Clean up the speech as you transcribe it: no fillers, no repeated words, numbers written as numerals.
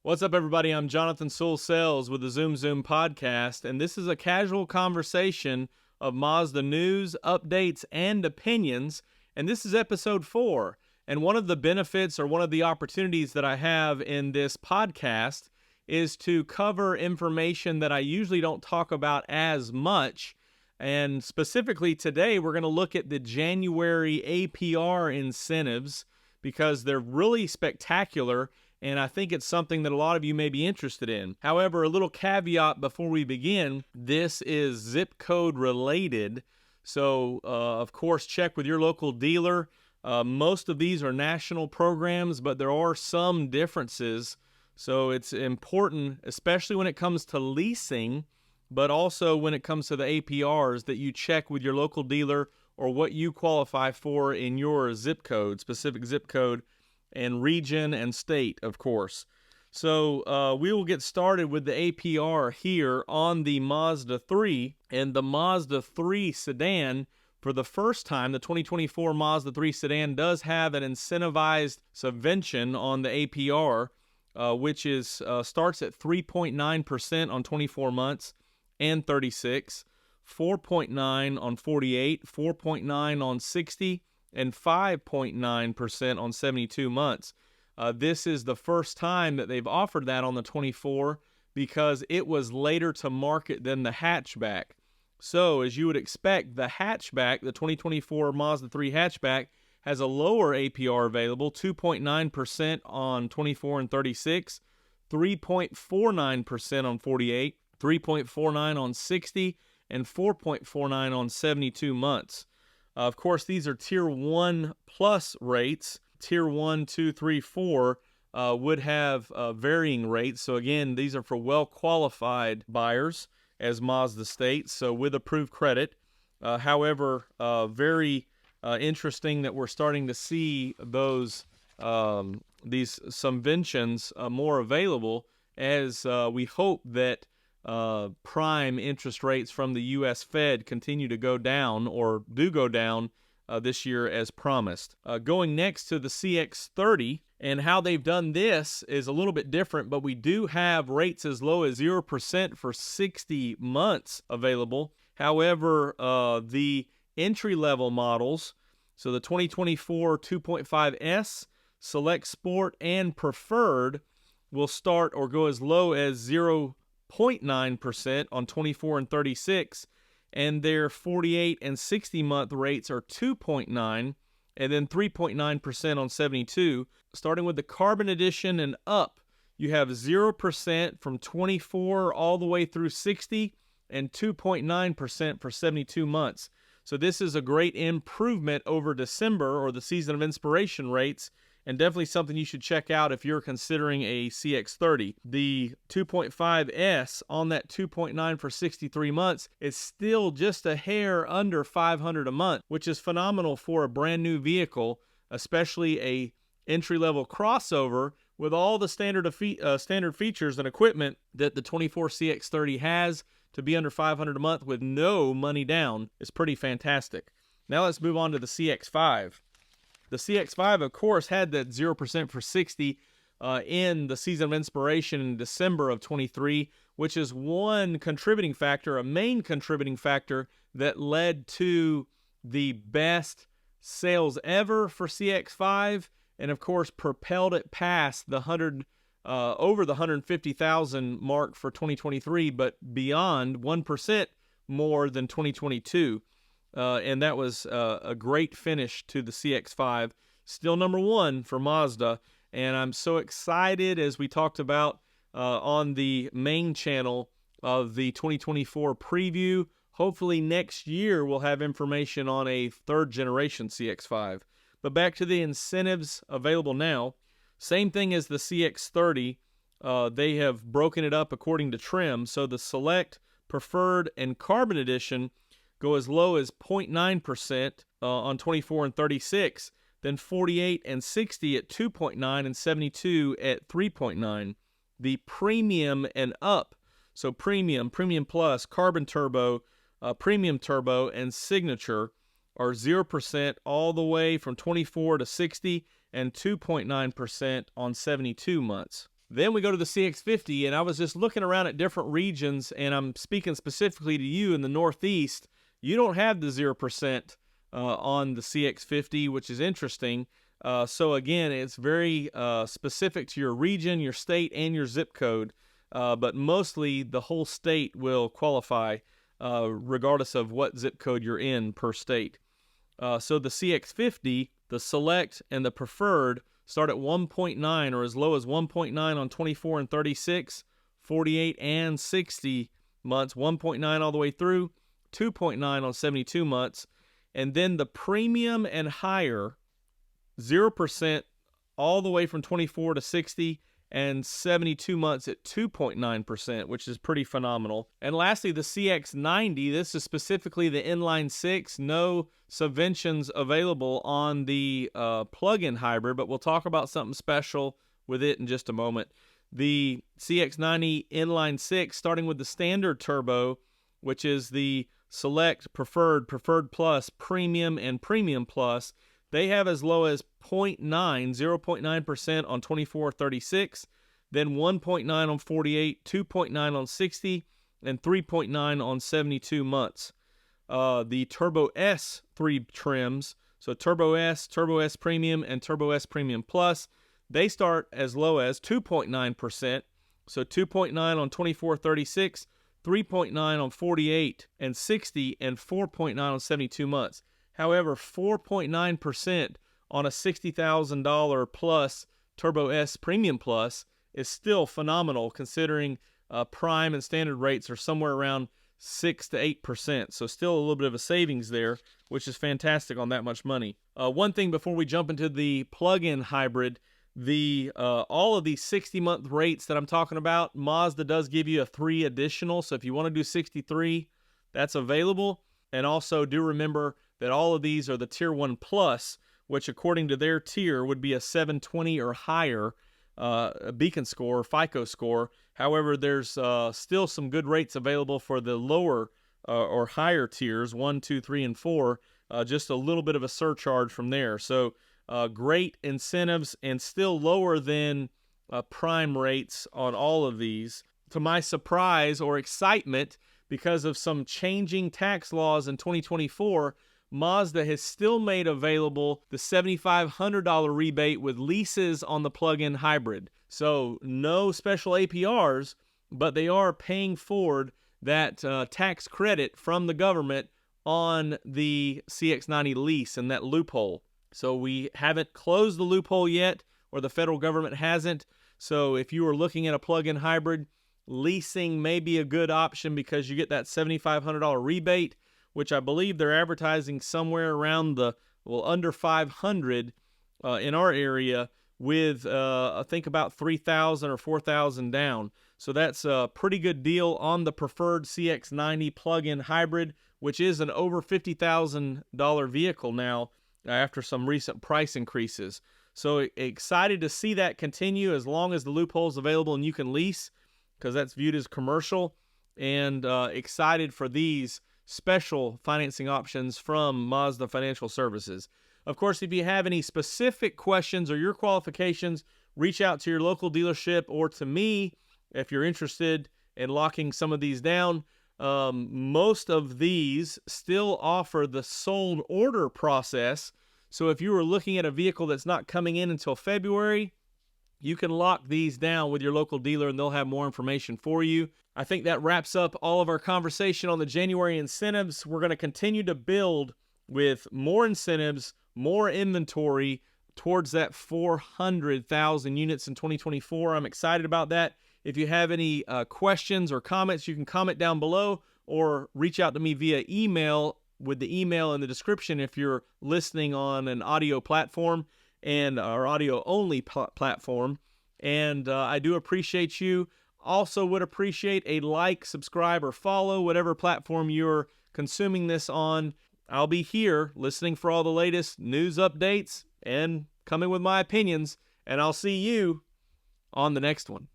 What's up, everybody? I'm Jonathan Sewell with the Zoom Zoom podcast, and this is a casual conversation of Mazda news, updates, and opinions, and this is episode 4. And one of the benefits or one of the opportunities that I have in this podcast is to cover information that I usually don't talk about as much. And specifically today, we're going to look at the January APR incentives because they're really spectacular, and I think it's something that a lot of you may be interested in. However, a little caveat before we begin, this is zip code related, so of course check with your local dealer. Most of these are national programs, but there are some differences, so it's important, especially when it comes to leasing, but also when it comes to the APRs, that you check with your local dealer or what you qualify for in your zip code, specific zip code, and region and state, of course. So we will get started with the APR here on the Mazda 3. And the Mazda 3 sedan, for the first time, the 2024 Mazda 3 sedan does have an incentivized subvention on the APR, which starts at 3.9% on 24 months and 36, 4.9 on 48, 4.9 on 60, and 5.9% on 72 months. This is the first time that they've offered that on the 24 because it was later to market than the hatchback. So, as you would expect, the hatchback, the 2024 Mazda 3 hatchback, has a lower APR available, 2.9% on 24 and 36, 3.49% on 48, 3.49 on 60, and 4.49 on 72 months. Of course, these are Tier 1 plus rates. Tier 1, 2, 3, 4 would have varying rates. So again, these are for well-qualified buyers, as Mazda states, so with approved credit. However, very interesting that we're starting to see these subventions more available as we hope that prime interest rates from the U.S. Fed continue to go down, or do go down this year as promised. Going next to the CX-30, and how they've done this is a little bit different, but we do have rates as low as 0% for 60 months available. However, the entry-level models, so the 2024 2.5S, Select Sport, and Preferred, will start or go as low as 0.9% on 24 and 36, and their 48 and 60 month rates are 2.9 and then 3.9% on 72. Starting with the Carbon Edition and up, you have 0% from 24 all the way through 60 and 2.9% for 72 months. So this is a great improvement over December, or the Season of Inspiration rates, and definitely something you should check out if you're considering a CX-30. The 2.5S on that 2.9 for 63 months is still just a hair under $500 a month, which is phenomenal for a brand new vehicle, especially a entry-level crossover with all the standard features and equipment that the 24 CX-30 has. To be under $500 a month with no money down is pretty fantastic. Now let's move on to the CX-5. The CX-5, of course, had that 0% for 60 in the Season of Inspiration in December of 23, which is one contributing factor, a main contributing factor that led to the best sales ever for CX-5, and of course propelled it past the over the 150,000 mark for 2023, but beyond 1% more than 2022. And that was a great finish to the CX-5. Still number one for Mazda, and I'm so excited, as we talked about on the main channel of the 2024 preview. Hopefully next year we'll have information on a third generation CX-5. But back to the incentives available now. Same thing as the CX-30. They have broken it up according to trim. So the Select, Preferred, and Carbon Edition go as low as 0.9% on 24 and 36, then 48 and 60 at 2.9, and 72 at 3.9. The Premium and up, so Premium, Premium Plus, Carbon Turbo, Premium Turbo, and Signature are 0% all the way from 24 to 60 and 2.9% on 72 months. Then we go to the CX-50, and I was just looking around at different regions, and I'm speaking specifically to you in the Northeast. You don't have the 0% on the CX-50, which is interesting. So again, it's very specific to your region, your state, and your zip code. But mostly the whole state will qualify regardless of what zip code you're in per state. So the CX-50, the Select, and the Preferred start at 1.9 or as low as 1.9 on 24 and 36, 48 and 60 months, 1.9 all the way through, 2.9 on 72 months. And then the Premium and higher, 0% all the way from 24 to 60 and 72 months at 2.9%, which is pretty phenomenal. And lastly, the CX-90, this is specifically the inline six, no subventions available on the plug-in hybrid, but we'll talk about something special with it in just a moment. The CX-90 inline six, starting with the standard turbo, which is the Select, Preferred, Preferred Plus, Premium, and Premium Plus, they have as low as 0.9% on 24-36, then 1.9 on 48, 2.9 on 60, and 3.9 on 72 months. The Turbo S 3 trims, so Turbo S Premium, and Turbo S Premium Plus, they start as low as 2.9%, so 2.9 on 24-36, 3.9 on 48 and 60, and 4.9 on 72 months. However, 4.9% on a $60,000 plus Turbo S Premium Plus is still phenomenal, considering prime and standard rates are somewhere around 6 to 8%. So still a little bit of a savings there, which is fantastic on that much money. One thing before we jump into the plug-in hybrid, all of these 60-month rates that I'm talking about, Mazda does give you a 3 additional. So if you want to do 63, that's available. And also do remember that all of these are the Tier 1 Plus, which according to their tier would be a 720 or higher beacon score, FICO score. However, there's still some good rates available for the lower or higher tiers, 1, 2, 3, and 4, just a little bit of a surcharge from there. So great incentives and still lower than prime rates on all of these. To my surprise or excitement, because of some changing tax laws in 2024, Mazda has still made available the $7,500 rebate with leases on the plug-in hybrid. So no special APRs, but they are paying forward that tax credit from the government on the CX-90 lease and that loophole. So we haven't closed the loophole yet, or the federal government hasn't. So if you are looking at a plug-in hybrid, leasing may be a good option because you get that $7,500 rebate, which I believe they're advertising somewhere around under 500 in our area, with I think about 3,000 or 4,000 down. So that's a pretty good deal on the Preferred CX-90 plug-in hybrid, which is an over $50,000 vehicle now after some recent price increases. So excited to see that continue as long as the loophole's available and you can lease, because that's viewed as commercial, and excited for these special financing options from Mazda Financial Services. Of course, if you have any specific questions or your qualifications, reach out to your local dealership or to me if you're interested in locking some of these down. Most of these still offer the sold order process. So if you were looking at a vehicle that's not coming in until February, you can lock these down with your local dealer and they'll have more information for you. I think that wraps up all of our conversation on the January incentives. We're going to continue to build with more incentives, more inventory towards that 400,000 units in 2024. I'm excited about that. If you have any questions or comments, you can comment down below or reach out to me via email with the email in the description if you're listening on an audio platform and our audio only platform. And I do appreciate you. Also would appreciate a like, subscribe, or follow whatever platform you're consuming this on. I'll be here listening for all the latest news updates and coming with my opinions, and I'll see you on the next one.